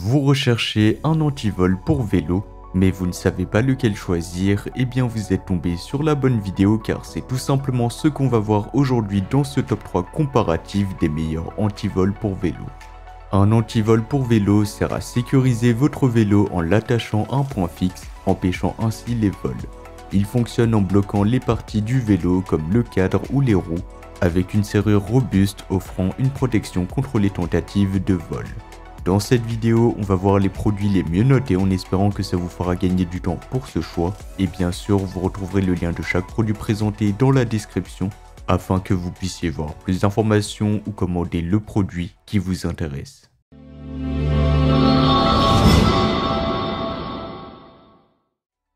Vous recherchez un antivol pour vélo, mais vous ne savez pas lequel choisir, et bien vous êtes tombé sur la bonne vidéo car c'est tout simplement ce qu'on va voir aujourd'hui dans ce top 3 comparatif des meilleurs antivols pour vélo. Un antivol pour vélo sert à sécuriser votre vélo en l'attachant à un point fixe, empêchant ainsi les vols. Il fonctionne en bloquant les parties du vélo comme le cadre ou les roues, avec une serrure robuste offrant une protection contre les tentatives de vol. Dans cette vidéo, on va voir les produits les mieux notés en espérant que ça vous fera gagner du temps pour ce choix. Et bien sûr, vous retrouverez le lien de chaque produit présenté dans la description afin que vous puissiez voir plus d'informations ou commander le produit qui vous intéresse.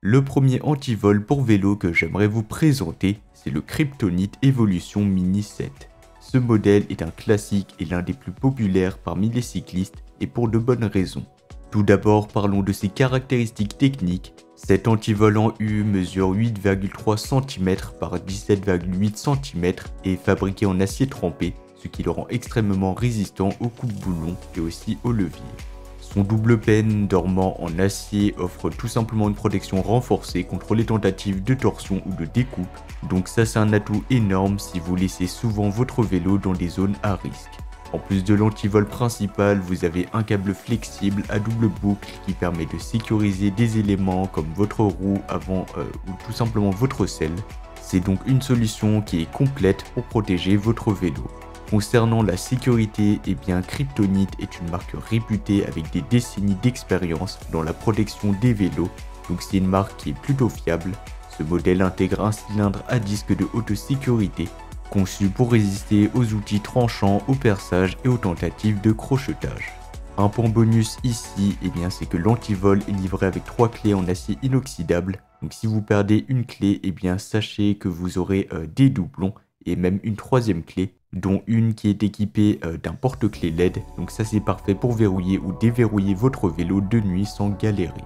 Le premier antivol pour vélo que j'aimerais vous présenter, c'est le Kryptonite Evolution Mini 7. Ce modèle est un classique et l'un des plus populaires parmi les cyclistes et pour de bonnes raisons. Tout d'abord, parlons de ses caractéristiques techniques. Cet antivol en U mesure 8,3 cm par 17,8 cm et est fabriqué en acier trempé, ce qui le rend extrêmement résistant aux coupe-boulons et aussi au levier. Son double penne dormant en acier offre tout simplement une protection renforcée contre les tentatives de torsion ou de découpe, donc ça c'est un atout énorme si vous laissez souvent votre vélo dans des zones à risque. En plus de l'antivol principal, vous avez un câble flexible à double boucle qui permet de sécuriser des éléments comme votre roue avant ou tout simplement votre selle. C'est donc une solution qui est complète pour protéger votre vélo. Concernant la sécurité, Kryptonite est une marque réputée avec des décennies d'expérience dans la protection des vélos, donc c'est une marque qui est plutôt fiable. Ce modèle intègre un cylindre à disque de haute sécurité, conçu pour résister aux outils tranchants, au perçage et aux tentatives de crochetage. Un point bonus ici, c'est que l'antivol est livré avec 3 clés en acier inoxydable, donc si vous perdez une clé, sachez que vous aurez des doublons et même une troisième clé, dont une qui est équipée d'un porte-clés LED, donc ça c'est parfait pour verrouiller ou déverrouiller votre vélo de nuit sans galérer.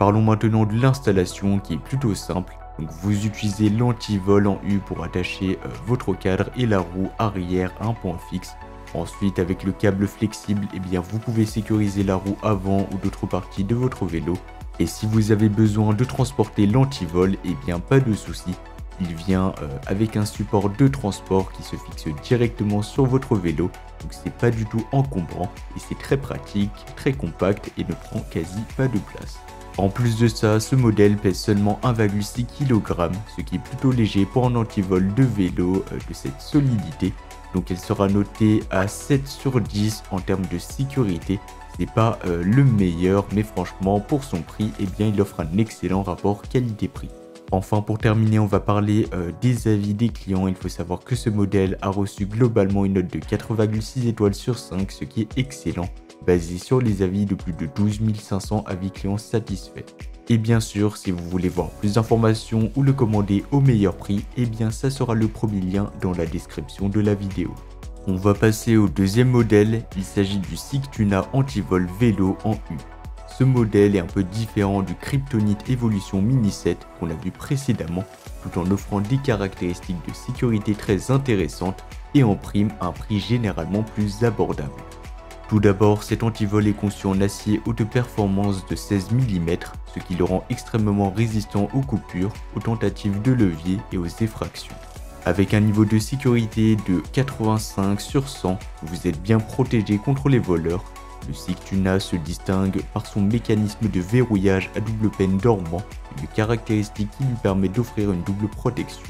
Parlons maintenant de l'installation qui est plutôt simple. Donc vous utilisez l'antivol en U pour attacher votre cadre et la roue arrière à un point fixe. Ensuite, avec le câble flexible, vous pouvez sécuriser la roue avant ou d'autres parties de votre vélo. Et si vous avez besoin de transporter l'antivol, pas de souci. Il vient avec un support de transport qui se fixe directement sur votre vélo, donc c'est pas du tout encombrant et c'est très pratique, très compact et ne prend quasi pas de place. En plus de ça, ce modèle pèse seulement 1,6 kg, ce qui est plutôt léger pour un antivol de vélo de cette solidité, donc elle sera notée à 7 sur 10 en termes de sécurité. C'est pas le meilleur, mais franchement pour son prix, il offre un excellent rapport qualité-prix. Enfin, pour terminer, on va parler des avis des clients. Il faut savoir que ce modèle a reçu globalement une note de 4,6 étoiles sur 5, ce qui est excellent, basé sur les avis de plus de 12 500 avis clients satisfaits. Et bien sûr, si vous voulez voir plus d'informations ou le commander au meilleur prix, ça sera le premier lien dans la description de la vidéo. On va passer au deuxième modèle, il s'agit du Sigtuna Antivol Vélo en U. Ce modèle est un peu différent du Kryptonite Evolution Mini 7 qu'on a vu précédemment, tout en offrant des caractéristiques de sécurité très intéressantes et en prime un prix généralement plus abordable. Tout d'abord, cet antivol est conçu en acier haute performance de 16 mm, ce qui le rend extrêmement résistant aux coupures, aux tentatives de levier et aux effractions. Avec un niveau de sécurité de 85 sur 100, vous êtes bien protégé contre les voleurs. Le Sigtuna se distingue par son mécanisme de verrouillage à double penne dormant, une caractéristique qui lui permet d'offrir une double protection.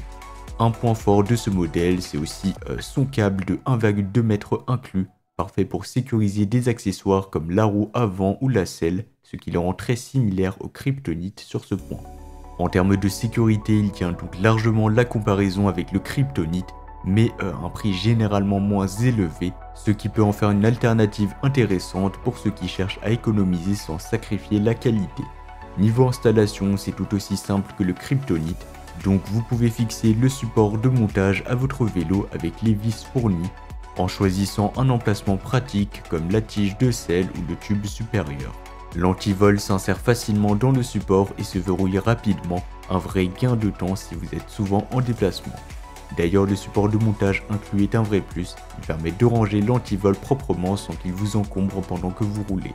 Un point fort de ce modèle, c'est aussi son câble de 1,2 m inclus, parfait pour sécuriser des accessoires comme la roue avant ou la selle, ce qui le rend très similaire au Kryptonite sur ce point. En termes de sécurité, il tient donc largement la comparaison avec le Kryptonite, mais à un prix généralement moins élevé, ce qui peut en faire une alternative intéressante pour ceux qui cherchent à économiser sans sacrifier la qualité. Niveau installation, c'est tout aussi simple que le Kryptonite, donc vous pouvez fixer le support de montage à votre vélo avec les vis fournies, en choisissant un emplacement pratique comme la tige de selle ou le tube supérieur. L'antivol s'insère facilement dans le support et se verrouille rapidement, un vrai gain de temps si vous êtes souvent en déplacement. D'ailleurs, le support de montage inclus est un vrai plus, il permet de ranger l'antivol proprement sans qu'il vous encombre pendant que vous roulez.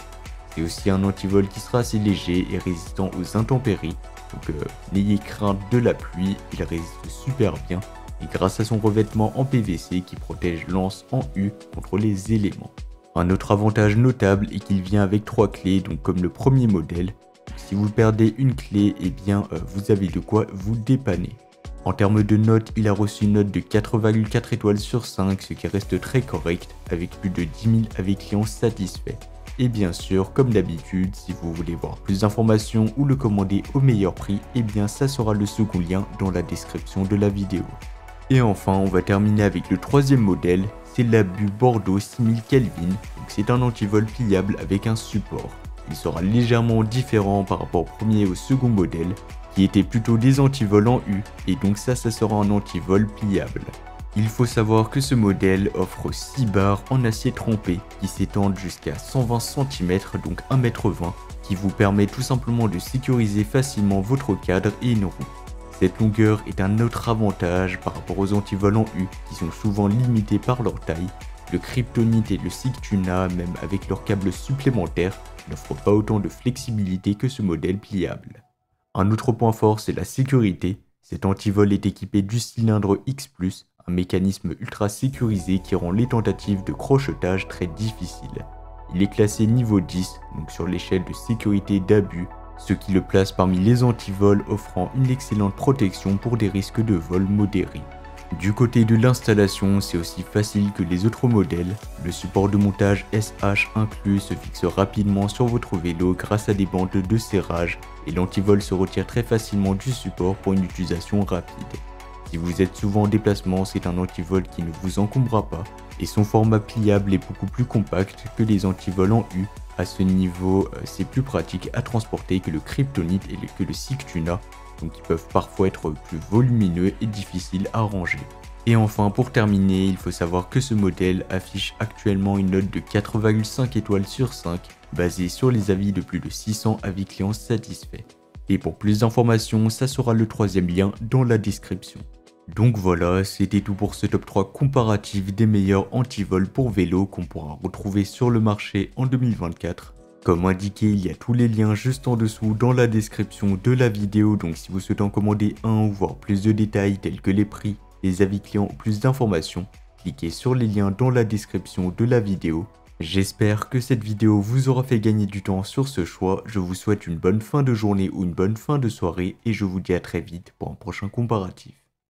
C'est aussi un antivol qui sera assez léger et résistant aux intempéries, donc n'ayez crainte de la pluie, il résiste super bien, et grâce à son revêtement en PVC qui protège l'anse en U contre les éléments. Un autre avantage notable est qu'il vient avec 3 clés, donc comme le premier modèle. Si vous perdez une clé, eh bien vous avez de quoi vous dépanner. En termes de notes, il a reçu une note de 4,4 étoiles sur 5, ce qui reste très correct, avec plus de 10 000 avis clients satisfaits. Et bien sûr, comme d'habitude, si vous voulez voir plus d'informations ou le commander au meilleur prix, eh bien ça sera le second lien dans la description de la vidéo. Et enfin, on va terminer avec le troisième modèle, c'est l'Abu Bordeaux 6000 Kelvin, donc c'est un antivol pliable avec un support. Il sera légèrement différent par rapport au premier et au second modèle, qui étaient plutôt des antivols en U, et donc ça sera un antivol pliable. Il faut savoir que ce modèle offre 6 barres en acier trempé qui s'étendent jusqu'à 120 cm, donc 1,20 m, qui vous permet tout simplement de sécuriser facilement votre cadre et une roue. Cette longueur est un autre avantage par rapport aux antivols en U qui sont souvent limités par leur taille. Le Kryptonite et le Sigtuna, même avec leurs câbles supplémentaires, n'offrent pas autant de flexibilité que ce modèle pliable. Un autre point fort, c'est la sécurité. Cet antivol est équipé du cylindre X+, un mécanisme ultra sécurisé qui rend les tentatives de crochetage très difficiles. Il est classé niveau 10, donc sur l'échelle de sécurité d'abus, ce qui le place parmi les antivols offrant une excellente protection pour des risques de vol modérés. Du côté de l'installation, c'est aussi facile que les autres modèles. Le support de montage SH inclus se fixe rapidement sur votre vélo grâce à des bandes de serrage et l'antivol se retire très facilement du support pour une utilisation rapide. Si vous êtes souvent en déplacement, c'est un antivol qui ne vous encombrera pas et son format pliable est beaucoup plus compact que les antivols en U. À ce niveau, c'est plus pratique à transporter que le Kryptonite et que le Sigtuna, donc ils peuvent parfois être plus volumineux et difficiles à ranger. Et enfin, pour terminer, il faut savoir que ce modèle affiche actuellement une note de 4,5 étoiles sur 5, basée sur les avis de plus de 600 avis clients satisfaits. Et pour plus d'informations, ça sera le troisième lien dans la description. Donc voilà, c'était tout pour ce top 3 comparatif des meilleurs antivols pour vélo qu'on pourra retrouver sur le marché en 2024. Comme indiqué, il y a tous les liens juste en dessous dans la description de la vidéo, donc si vous souhaitez en commander un ou voir plus de détails tels que les prix, les avis clients ou plus d'informations, cliquez sur les liens dans la description de la vidéo. J'espère que cette vidéo vous aura fait gagner du temps sur ce choix, je vous souhaite une bonne fin de journée ou une bonne fin de soirée et je vous dis à très vite pour un prochain comparatif.